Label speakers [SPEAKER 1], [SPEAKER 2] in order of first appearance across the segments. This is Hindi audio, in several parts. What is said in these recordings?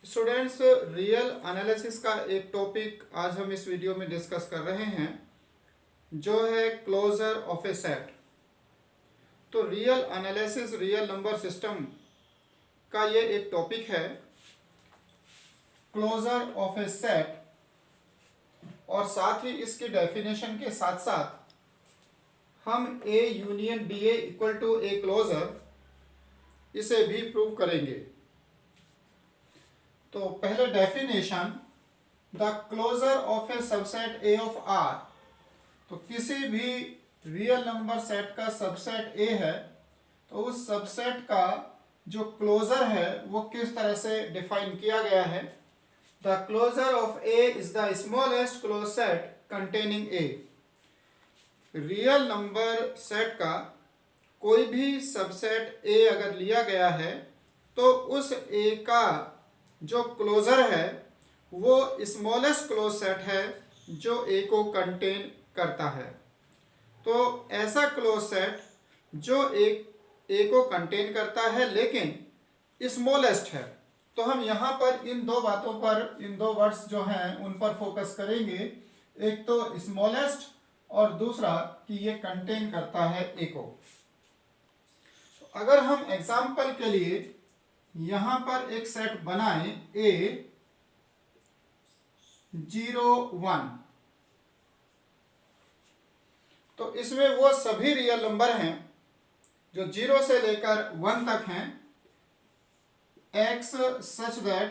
[SPEAKER 1] स्टूडेंट्स, रियल एनालिसिस का एक टॉपिक आज हम इस वीडियो में डिस्कस कर रहे हैं जो है क्लोजर ऑफ ए सेट। तो real analysis real number system का ये एक टॉपिक है, क्लोजर ऑफ ए सेट, और साथ ही इसकी डेफिनेशन के साथ साथ हम A union B A equal to A closure इसे भी प्रूव करेंगे। तो पहले definition, the closure of A subset A of R. तो किसी भी रियल नंबर सेट का सबसेट ए है तो उस सबसेट का जो क्लोजर है वो किस तरह से डिफाइन किया गया है। The closure of A is the smallest closed set containing A. Real number set का कोई भी सबसेट ए अगर लिया गया है तो उस ए का जो क्लोजर है वो स्मॉलेस्ट क्लोज सेट है जो ए को कंटेन करता है। तो ऐसा क्लोज सेट जो ए को कंटेन करता है लेकिन स्मॉलेस्ट है। तो हम यहाँ पर इन दो बातों पर, इन दो वर्ड्स जो हैं उन पर फोकस करेंगे। एक तो स्मॉलेस्ट और दूसरा कि ये कंटेन करता है ए को। अगर हम एग्जाम्पल के लिए यहां पर एक सेट बनाएं ए 0 1, तो इसमें वो सभी रियल नंबर हैं जो 0 से लेकर 1 तक हैं, x such that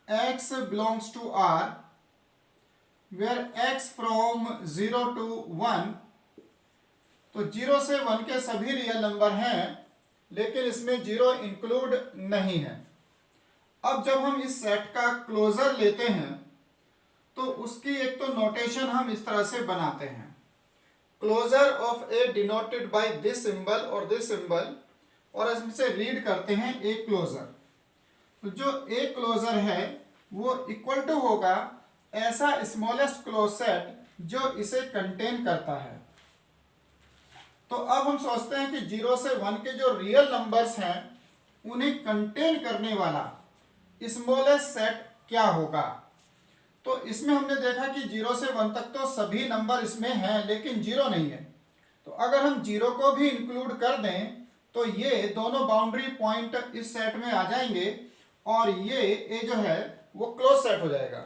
[SPEAKER 1] x belongs to R where x from 0 to 1। तो 0 से 1 के सभी रियल नंबर हैं लेकिन इसमें 0 इंक्लूड नहीं है। अब जब हम इस सेट का क्लोजर लेते हैं तो उसकी एक तो नोटेशन हम इस तरह से बनाते हैं, closure of A denoted by this symbol और दिस सिंबल, और इससे रीड करते हैं ए क्लोजर। तो जो ए क्लोजर है वो इक्वल टू होगा ऐसा स्मॉलेस्ट क्लोज सेट जो इसे कंटेन करता है। तो अब हम सोचते हैं कि 0 से 1 के जो रियल नंबर्स हैं उन्हें कंटेन करने वाला स्मॉलेस्ट सेट क्या होगा। तो इसमें हमने देखा कि 0 से 1 तक तो सभी नंबर इसमें हैं लेकिन 0 नहीं है। तो अगर हम 0 को भी इंक्लूड कर दें तो ये दोनों बाउंड्री पॉइंट इस सेट में आ जाएंगे और ये ए जो है वो क्लोज सेट हो जाएगा।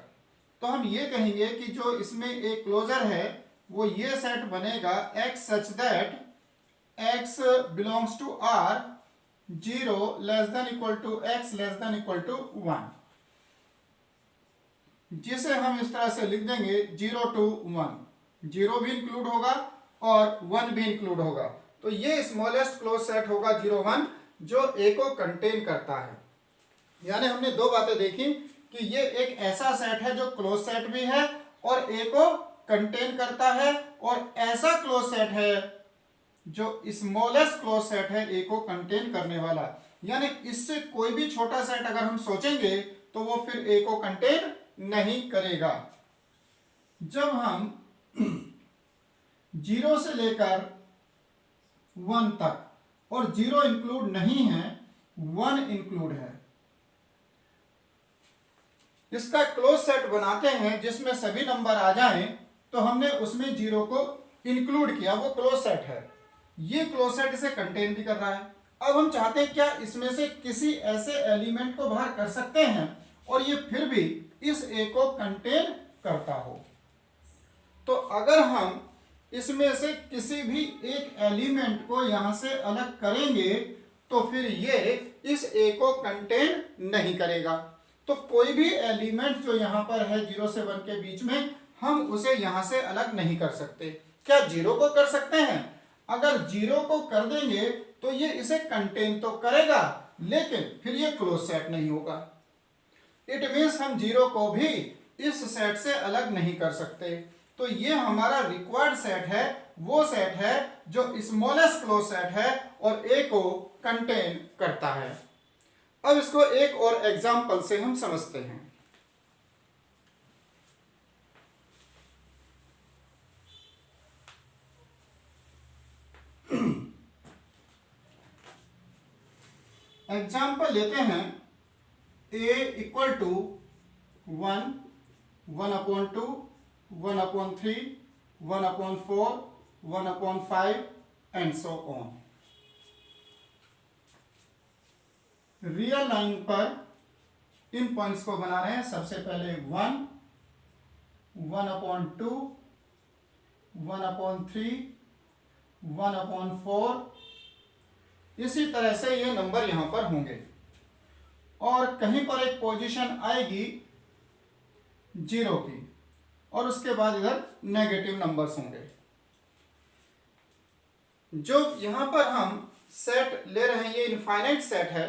[SPEAKER 1] तो हम ये कहेंगे कि जो इसमें ए क्लोजर है वो ये सेट बनेगा x such that x belongs to R 0 less than equal to x less than equal to 1, जिसे हम इस तरह से लिख देंगे 0 to 1। 0 भी इंक्लूड होगा और 1 भी इंक्लूड होगा। तो ये स्मॉलेस्ट क्लोज सेट होगा 0 1 जो ए को कंटेन करता है। यानी हमने दो बातें देखी कि ये एक ऐसा सेट है जो क्लोज सेट भी है और ए को कंटेन करता है, और ऐसा क्लोज सेट है जो स्मॉलेस्ट क्लोज सेट है ए को कंटेन करने वाला। यानी इससे कोई भी छोटा सेट अगर हम सोचेंगे तो वो फिर ए को कंटेन नहीं करेगा। जब हम 0 से लेकर 1 तक और 0 इंक्लूड नहीं है, 1 इंक्लूड है, इसका क्लोज सेट बनाते हैं जिसमें सभी नंबर आ जाएं, तो हमने उसमें 0 को इंक्लूड किया, वो क्लोज सेट है। ये क्लोज सेट इसे कंटेन भी कर रहा है। अब हम चाहते हैं क्या इसमें से किसी ऐसे एलिमेंट को बाहर कर सकते हैं और ये फिर भी इस ए को कंटेन करता हो। तो अगर हम इसमें से किसी भी एक एलिमेंट को यहां से अलग करेंगे तो फिर ये इस ए को कंटेन नहीं करेगा। तो कोई भी एलिमेंट जो यहां पर है 0 से 1 के बीच में, हम उसे यहां से अलग नहीं कर सकते। क्या 0 को कर सकते हैं? अगर 0 को कर देंगे तो ये इसे कंटेन तो करेगा लेकिन फिर ये क्लोज सेट नहीं होगा। इट मीन्स हम 0 को भी इस सेट से अलग नहीं कर सकते। तो ये हमारा रिक्वायर्ड सेट है, वो सेट है जो स्मॉलेस्ट क्लोज सेट है और ए को कंटेन करता है। अब इसको एक और एग्जांपल से हम समझते हैं। एग्जाम्पल लेते हैं a equal to 1, 1/2, 1/3, 1/4, 1/5 and so on. Real line पर इन पॉइंट्स को बना रहे हैं। सबसे पहले 1, 1/2, 1/3, 1/4, इसी तरह से ये नंबर यहां पर होंगे और कहीं पर एक पोजीशन आएगी 0 की और उसके बाद इधर नेगेटिव नंबर्स होंगे। जो यहां पर हम सेट ले रहे हैं ये इनफाइनाइट सेट है।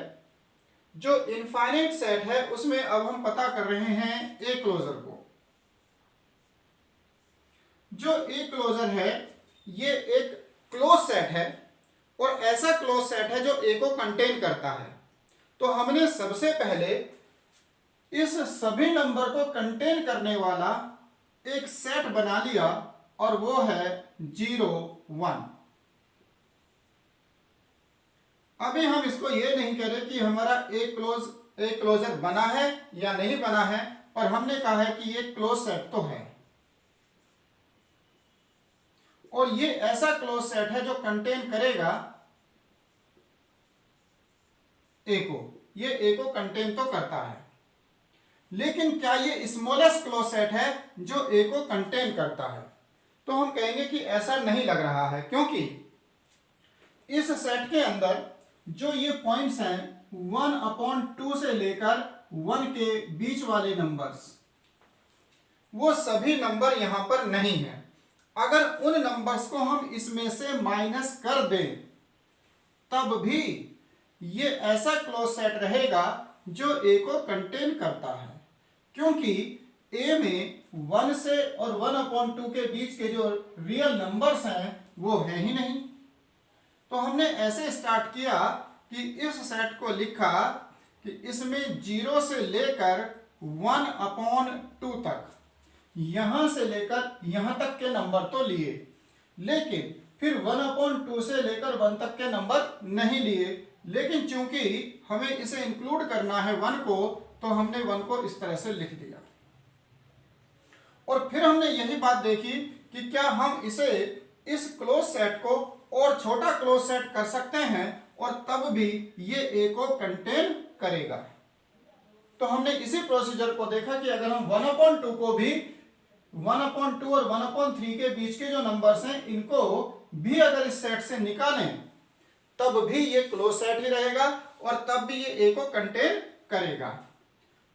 [SPEAKER 1] जो इनफाइनाइट सेट है उसमें अब हम पता कर रहे हैं ए क्लोजर को। जो ए क्लोजर है ये एक क्लोज सेट है और ऐसा क्लोज सेट है जो ए को कंटेन करता है। तो हमने सबसे पहले इस सभी नंबर को कंटेन करने वाला एक सेट बना लिया और वो है 0, 1। अभी हम इसको ये नहीं कह रहे कि हमारा ए क्लोजर बना है या नहीं बना है, पर हमने कहा है कि ये क्लोज सेट तो है और ये ऐसा क्लोज सेट है जो कंटेन करेगा ए को। ये ए को कंटेन तो करता है, लेकिन क्या ये स्मॉलेस्ट क्लोज सेट है जो ए को कंटेन करता है? तो हम कहेंगे कि ऐसा नहीं लग रहा है, क्योंकि इस सेट के अंदर जो ये पॉइंट्स हैं 1/2 से लेकर 1 के बीच वाले नंबर्स, वो सभी नंबर यहां पर नहीं है। अगर उन नंबर्स को हम इसमें से माइनस कर दें तब भी ये ऐसा क्लोज सेट रहेगा जो ए को कंटेन करता है, क्योंकि ए में 1 से और 1/2 के बीच के जो रियल नंबर्स हैं वो है ही नहीं। तो हमने ऐसे स्टार्ट किया कि इस सेट को लिखा कि इसमें 0 से लेकर 1/2 तक, यहां से लेकर यहां तक के नंबर तो लिए, लेकिन फिर 1/2 से लेकर 1 तक के नंबर नहीं लिए। लेकिन चूंकि हमें इसे इंक्लूड करना है 1 को, तो हमने 1 को इस तरह से लिख दिया। और फिर हमने यही बात देखी कि क्या हम इसे इस क्लोज सेट को और छोटा क्लोज सेट कर सकते हैं और तब भी ये ए को कंटेन करेगा। तो हमने इसी प्रोसीजर को देखा कि अगर हम 1/2 को भी 1/2 और 1/3 के बीच के जो नंबर्स हैं इनको भी अगर इस सेट से निकालें तब भी ये क्लोज सेट ही रहेगा और तब भी ये ए को कंटेन करेगा।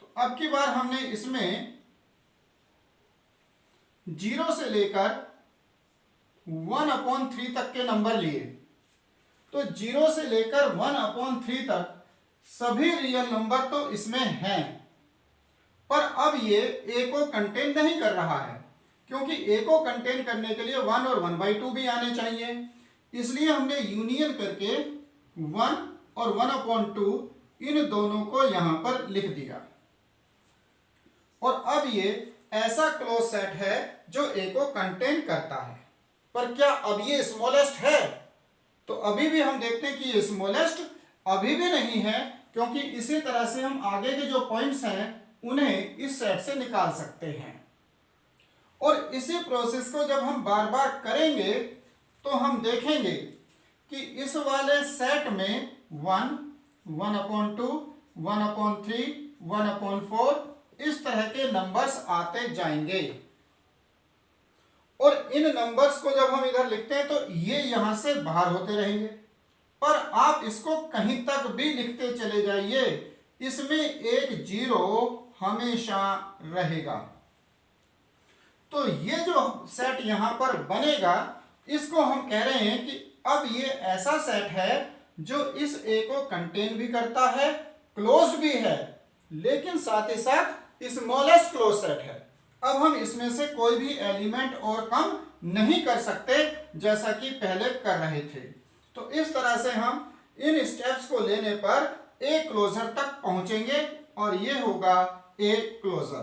[SPEAKER 1] तो अब की बार हमने इसमें 0 से लेकर 1/3 तक के नंबर लिए। तो 0 से लेकर 1/3 तक सभी रियल नंबर तो इसमें हैं, पर अब ये ए को कंटेन नहीं कर रहा है, क्योंकि ए को कंटेन करने के लिए 1 और 1/2 भी आने चाहिए। इसलिए हमने यूनियन करके 1 और 1/2 इन दोनों को यहां पर लिख दिया और अब ये ऐसा क्लोज सेट है जो ए को कंटेन करता है। पर क्या अब ये स्मॉलेस्ट है? तो अभी भी हम देखते हैं कि ये स्मॉलेस्ट अभी भी नहीं है, क्योंकि इसी तरह से हम आगे के जो पॉइंट्स हैं उन्हें इस सेट से निकाल सकते हैं। और इसी प्रोसेस को जब हम बार बार करेंगे तो हम देखेंगे कि इस वाले सेट में 1, 1/2, 1/3, 1/4 इस तरह के नंबर्स आते जाएंगे और इन नंबर्स को जब हम इधर लिखते हैं तो ये यहां से बाहर होते रहेंगे। पर आप इसको कहीं तक भी लिखते चले जाइए, इसमें एक 0 हमेशा रहेगा। तो ये जो सेट यहां पर बनेगा इसको हम कह रहे हैं कि अब ये ऐसा सेट है जो इस ए को कंटेन भी करता है, क्लोज्ड भी है, लेकिन साथ ही साथ स्मॉलेस्ट क्लोज सेट है। अब हम इसमें से कोई भी एलिमेंट और कम नहीं कर सकते जैसा कि पहले कर रहे थे। तो इस तरह से हम इन स्टेप्स को लेने पर ए क्लोजर तक पहुंचेंगे और ये होगा ए क्लोजर।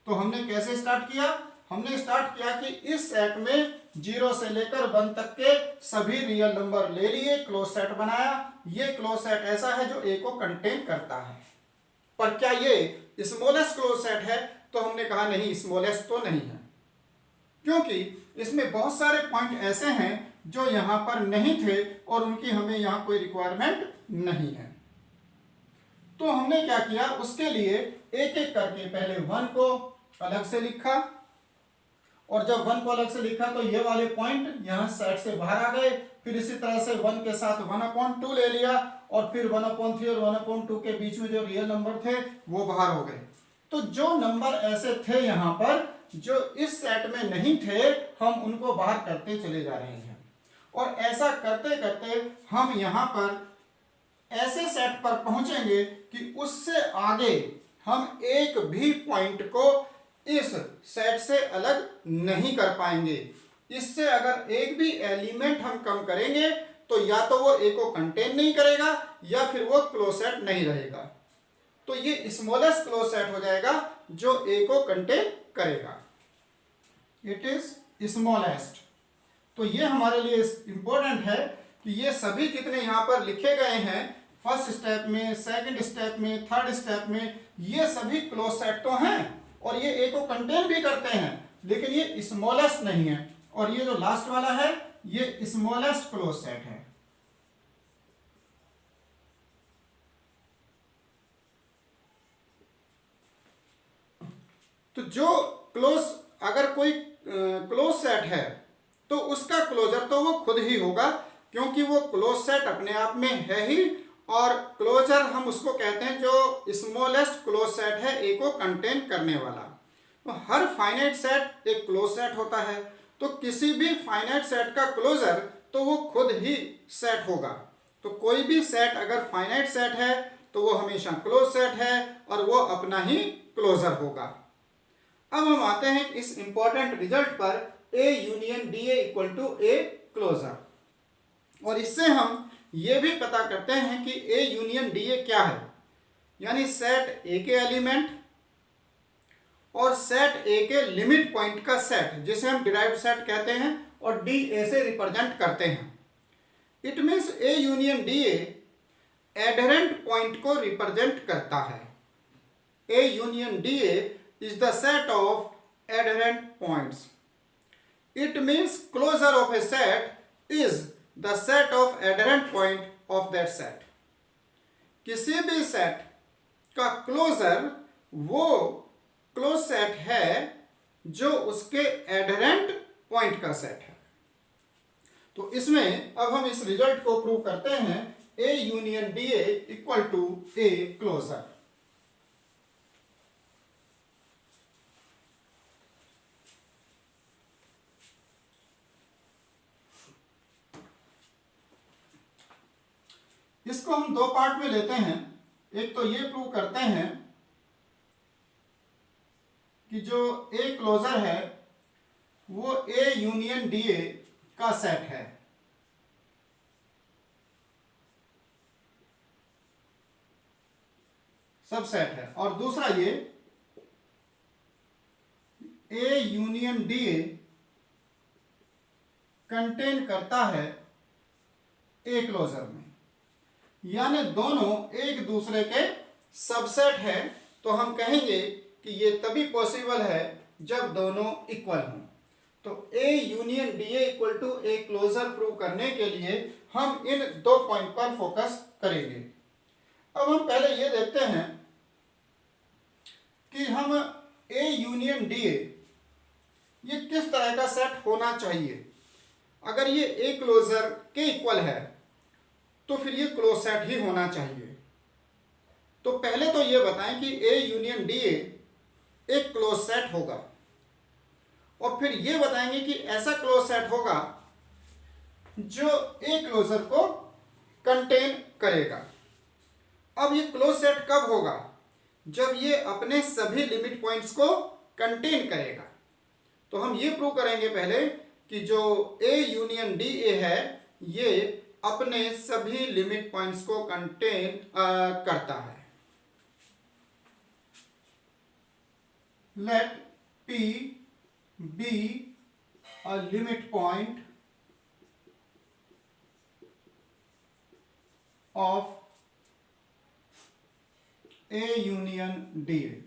[SPEAKER 1] तो हमने कैसे स्टार्ट किया? हमने स्टार्ट किया कि इस सेट में 0 से लेकर 1 तक के सभी रियल नंबर ले लिए, क्लोज सेट बनाया। ये क्लोज सेट ऐसा है जो ए को कंटेन करता है। पर क्या ये स्मॉलेस्ट क्लोज सेट है? तो हमने कहा नहीं, स्मॉलेस्ट तो नहीं है, क्योंकि इसमें बहुत सारे पॉइंट ऐसे हैं जो यहां पर नहीं थे और उनकी हमें यहां कोई रिक्वायरमेंट नहीं है। तो हमने क्या किया, उसके लिए एक एक करके पहले 1 को अलग से लिखा, और जब 1 को अलग से लिखा तो ये वाले पॉइंट यहां सेट से बाहर आ गए। फिर इसी तरह से 1 के साथ 1/2 ले लिया, और फिर 1/3 और 1/2 के बीच में जो रियल नंबर थे वो बाहर हो गए। तो जो नंबर ऐसे थे यहां पर जो इस सेट में नहीं थे, हम उनको बाहर करते चले जा रहे हैं, और ऐसा करते करते हम यहां पर ऐसे सेट पर पहुंचेंगे कि उससे आगे हम एक भी पॉइंट को इस सेट से अलग नहीं कर पाएंगे। इससे अगर एक भी एलिमेंट हम कम करेंगे तो या तो वो ए को कंटेन नहीं करेगा या फिर वो क्लोज सेट नहीं रहेगा। तो ये स्मॉलेस्ट क्लोज सेट हो जाएगा जो ए को कंटेन करेगा। It is smallest. तो ये हमारे लिए इंपॉर्टेंट है कि ये सभी जितने यहां पर लिखे गए हैं, फर्स्ट स्टेप में, सेकंड स्टेप में, थर्ड स्टेप में, ये सभी क्लोज सेट तो हैं और ये ए को कंटेन भी करते हैं, लेकिन ये स्मॉलेस्ट नहीं है। और ये जो लास्ट वाला है ये स्मॉलेस्ट क्लोज सेट है। तो जो क्लोज, अगर कोई क्लोज सेट है तो उसका क्लोजर तो वो खुद ही होगा, क्योंकि वो क्लोज सेट अपने आप में है ही, और क्लोजर हम उसको कहते हैं जो स्मॉलेस्ट क्लोज सेट है ए को कंटेन करने वाला। तो हर फाइनाइट सेट एक क्लोज सेट होता है, तो किसी भी फाइनाइट सेट का क्लोजर तो वो खुद ही सेट होगा। तो कोई भी सेट अगर फाइनाइट सेट है तो वो हमेशा क्लोज सेट है और वो अपना ही क्लोजर होगा। अब हम आते हैं इस इंपॉर्टेंट रिजल्ट पर, A union D A equal to A closure, और इससे हम ये भी पता करते हैं कि ए यूनियन डी ए क्या है, यानी सेट ए के एलिमेंट और सेट ए के लिमिट पॉइंट का सेट, जिसे हम डिराइव्ड सेट कहते हैं और डी ए से रिप्रेजेंट करते हैं। It means A union D A adherent point को रिप्रेजेंट करता है। ए union D A is the set of adherent points. It means closure of a set is the set of adherent point of that set. किसी भी सेट का क्लोजर वो क्लोज सेट है जो उसके एडहेरेंट पॉइंट का सेट है। तो इसमें अब हम इस रिजल्ट को प्रूव करते हैं, A union D A equal to A closure. इसको हम दो पार्ट में लेते हैं। एक तो ये प्रूव करते हैं कि जो ए क्लोजर है वो ए यूनियन डी ए का सेट है। सबसेट है। और दूसरा ये A union D A contain करता है ए क्लोजर में, यानी दोनों एक दूसरे के सबसेट है। तो हम कहेंगे कि ये तभी पॉसिबल है जब दोनों इक्वल हों। तो A union D A equal to A closure prove करने के लिए हम इन दो पॉइंट पर फोकस करेंगे। अब हम पहले ये देखते हैं कि हम ए यूनियन डी ए ये किस तरह का सेट होना चाहिए। अगर ये ए क्लोजर के इक्वल है तो फिर ये क्लोज सेट ही होना चाहिए। तो पहले तो ये बताएं कि ए यूनियन डी ए एक क्लोज सेट होगा, और फिर ये बताएंगे कि ऐसा क्लोज सेट होगा जो ए क्लोजर को कंटेन करेगा। अब ये क्लोज सेट कब होगा? जब ये अपने सभी लिमिट पॉइंट्स को कंटेन करेगा। तो हम ये प्रूव करेंगे पहले कि जो ए यूनियन डी ए है ये अपने सभी लिमिट पॉइंट्स को कंटेन करता है। Let P be a limit point of A union D A,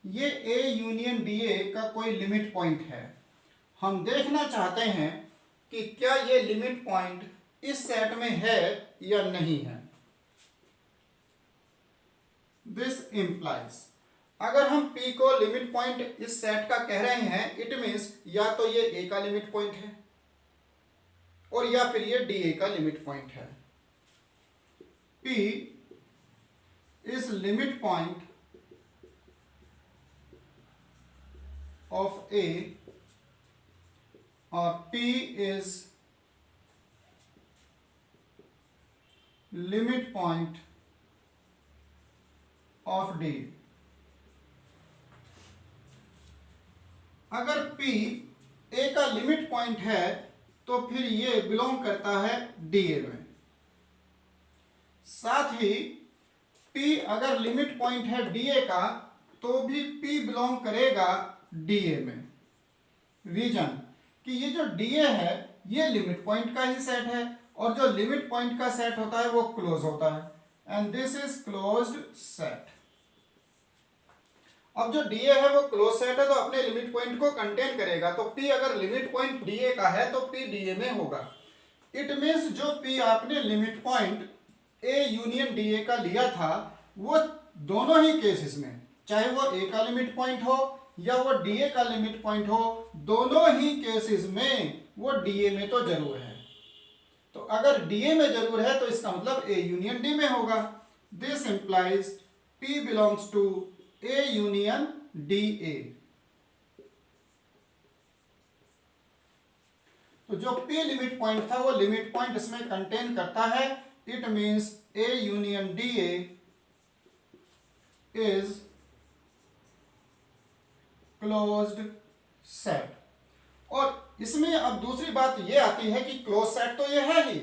[SPEAKER 1] ये ए यूनियन डी ए का कोई लिमिट पॉइंट है। हम देखना चाहते हैं कि क्या ये लिमिट पॉइंट इस सेट में है या नहीं है। दिस इंप्लाइज, अगर हम P को लिमिट पॉइंट इस सेट का कह रहे हैं, इट मीन्स या तो ये A का लिमिट पॉइंट है और या फिर ये DA का लिमिट पॉइंट है। P is limit point of A और P is limit point of D। अगर P A का लिमिट पॉइंट है तो फिर ये बिलोंग करता है DA में। साथ ही P अगर लिमिट पॉइंट है DA का तो भी P बिलोंग करेगा DA में। रीजन कि ये जो DA है ये लिमिट पॉइंट का ही सेट है और जो लिमिट पॉइंट का सेट होता है वो क्लोज होता है and this is closed set. अब जो DA है वो क्लोज सेट है तो अपने लिमिट पॉइंट को कंटेन करेगा, तो P अगर लिमिट पॉइंट DA का है तो P DA में होगा। इट मीन्स जो P आपने limit point A union DA का लिया था वो दोनों ही केसेस में, चाहे वो A का लिमिट पॉइंट हो या वो DA का लिमिट पॉइंट हो, दोनों ही केसेस में वो DA में तो जरूर है। तो अगर DA में जरूर है तो इसका मतलब A यूनियन D में होगा। This implies P belongs to A union DA। तो जो P लिमिट पॉइंट था वो लिमिट पॉइंट इसमें कंटेन करता है। It means A union DA is closed set. और इसमें अब दूसरी बात ये आती है कि क्लोज सेट तो ये है ही,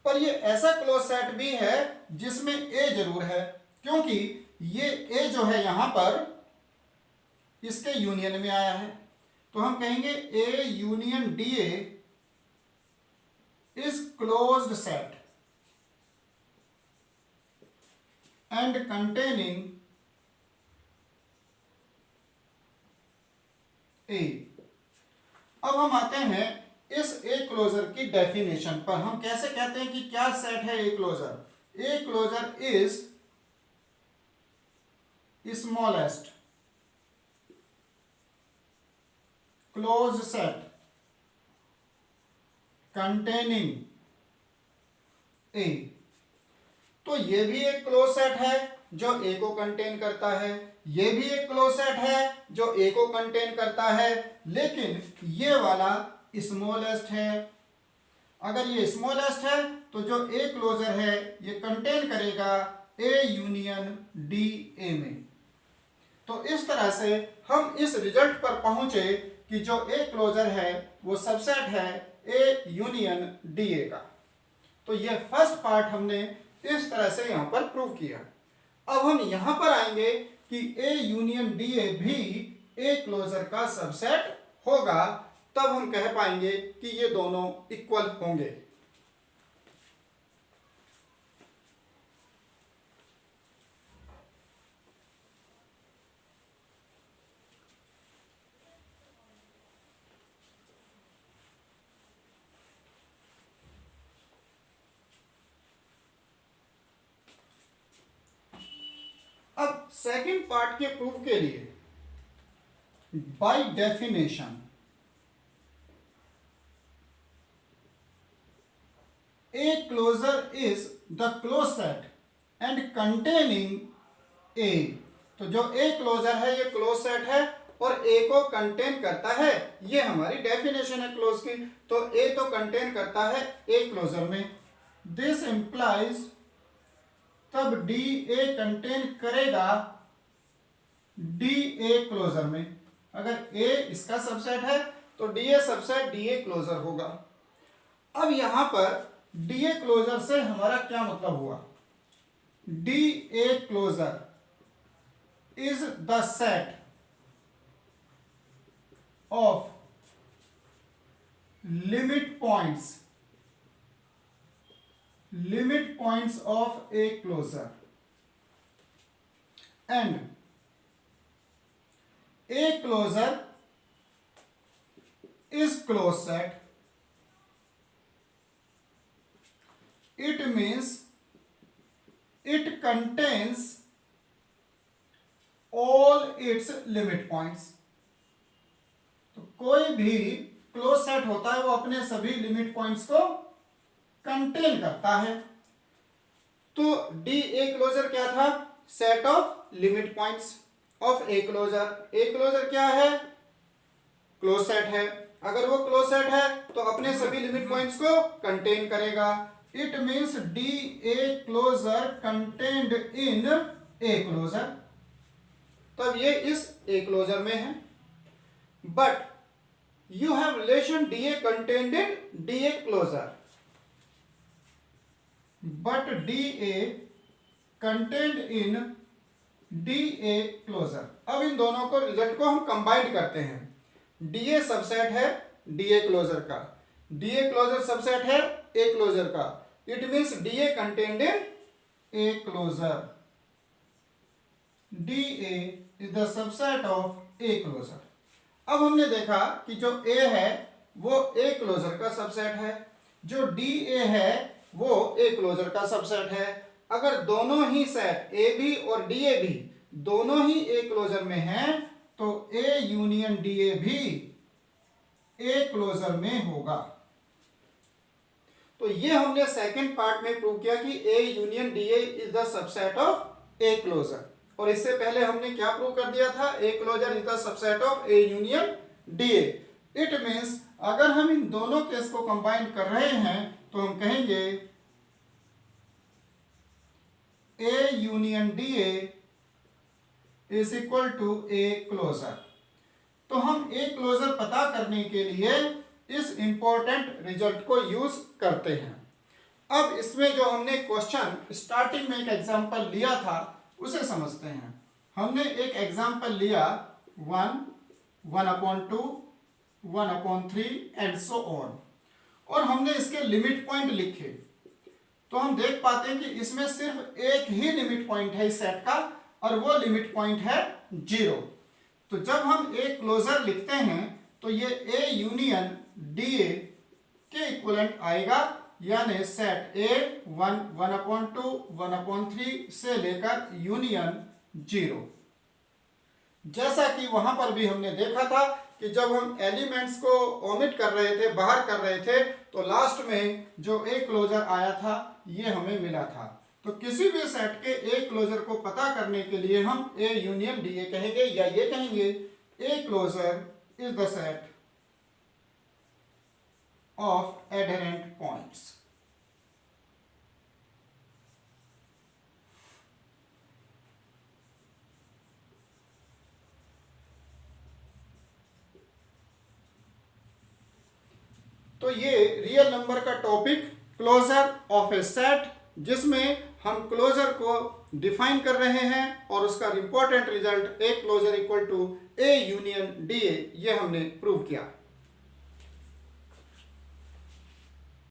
[SPEAKER 1] पर ये ऐसा क्लोज सेट भी है जिसमें A जरूर है, क्योंकि ये A जो है यहां पर इसके यूनियन में आया है। तो हम कहेंगे A union DA is closed set and containing A। अब हम आते हैं इस A क्लोजर की डेफिनेशन पर। हम कैसे कहते हैं कि क्या सेट है A closure? A closure is smallest closed set containing A। तो ये भी एक क्लोज सेट है जो A को कंटेन करता है, ये भी एक क्लोज सेट है जो A को कंटेन करता है, लेकिन ये वाला स्मॉलेस्ट है। अगर ये स्मॉलेस्ट है तो जो A क्लोजर है ये कंटेन करेगा A यूनियन DA में। तो इस तरह से हम इस रिजल्ट पर पहुंचे कि जो A क्लोजर है वो सबसेट है A यूनियन DA का। तो ये फर्स्ट पार्ट हमने इस तरह से यहां पर प्रूव किया। अब हम यहां पर आएंगे कि A यूनियन DA भी A क्लोजर का सबसेट होगा, तब हम कह पाएंगे कि ये दोनों इक्वल होंगे। अब सेकंड पार्ट के प्रूफ के लिए by definition A closure is the closed set and containing A। तो जो A क्लोजर है ये क्लोज सेट है और A को कंटेन करता है, ये हमारी डेफिनेशन है क्लोज की। तो A तो कंटेन करता है A क्लोजर में। दिस इंप्लाइज तब DA कंटेन करेगा DA क्लोजर में। अगर A इसका सबसेट है तो DA सबसेट DA क्लोजर होगा। अब यहां पर DA क्लोजर से हमारा क्या मतलब हुआ? DA closure is the set of limit points of A closure. and a closure is closed set, it means it contains all its limit points. तो कोई भी क्लोज सेट होता है वो अपने सभी लिमिट पॉइंट्स को कंटेन करता है। तो डी ए क्लोजर क्या था? Set of limit points of A closure. A closure क्या है? क्लोज सेट है। अगर वो क्लोज सेट है तो अपने सभी लिमिट पॉइंट्स को कंटेन करेगा। It means D A closure contained in A closure. तब ये इस ए क्लोजर में है। But you have relation D A contained in D A closure, but D A contained in D A closure. अब इन दोनों को रिजल्ट को हम कंबाइंड करते हैं। डी ए सबसेट है डी ए क्लोजर का, डी ए क्लोजर सबसेट है ए क्लोजर का। It means D A contained in A closure, D A is the subset of A closure. अब हमने देखा कि जो ए है वो ए क्लोजर का सबसेट है, जो डी ए है वो ए क्लोजर का सबसेट है। अगर दोनों ही सेट ए बी और डी ए भी दोनों ही ए क्लोजर में हैं तो ए यूनियन डी ए भी ए क्लोजर में होगा। तो ये हमने सेकंड पार्ट में प्रूव किया कि A union D A is the subset of A closure. और इससे पहले हमने क्या प्रूव कर दिया था? A closure is the subset of A union D A. It means अगर हम इन दोनों केस को कंबाइन कर रहे हैं तो हम कहेंगे A union D A is equal to A closure. तो हम ए क्लोजर पता करने के लिए इस इंपॉर्टेंट रिजल्ट को यूज करते हैं। अब इसमें जो हमने क्वेश्चन स्टार्टिंग में एक एग्जांपल लिया था उसे समझते हैं। हमने एक एग्जांपल लिया 1, 1/2, 1/3 एंड सो ऑन, और हमने इसके लिमिट पॉइंट लिखे। तो हम देख पाते हैं कि इसमें सिर्फ एक ही लिमिट पॉइंट है इस सेट का, और वो लिमिट पॉइंट है 0। तो जब हम ए क्लोजर लिखते हैं तो ये ए यूनियन डी ए के इक्विवेलेंट आएगा, यानी सेट ए 1, 1/2, 1/3 से लेकर यूनियन 0। जैसा कि वहां पर भी हमने देखा था कि जब हम एलिमेंट्स को ओमिट कर रहे थे, बाहर कर रहे थे, तो लास्ट में जो ए क्लोजर आया था ये हमें मिला था। तो किसी भी सेट के ए क्लोजर को पता करने के लिए हम ए यूनियन डी ए कहेंगे, या ये कहेंगे A closure is the set of adherent points. तो ये रियल नंबर का topic closure of A set, जिसमें हम क्लोजर को डिफाइन कर रहे हैं और उसका important result A closure equal to A union D A, ये हमने प्रूव किया।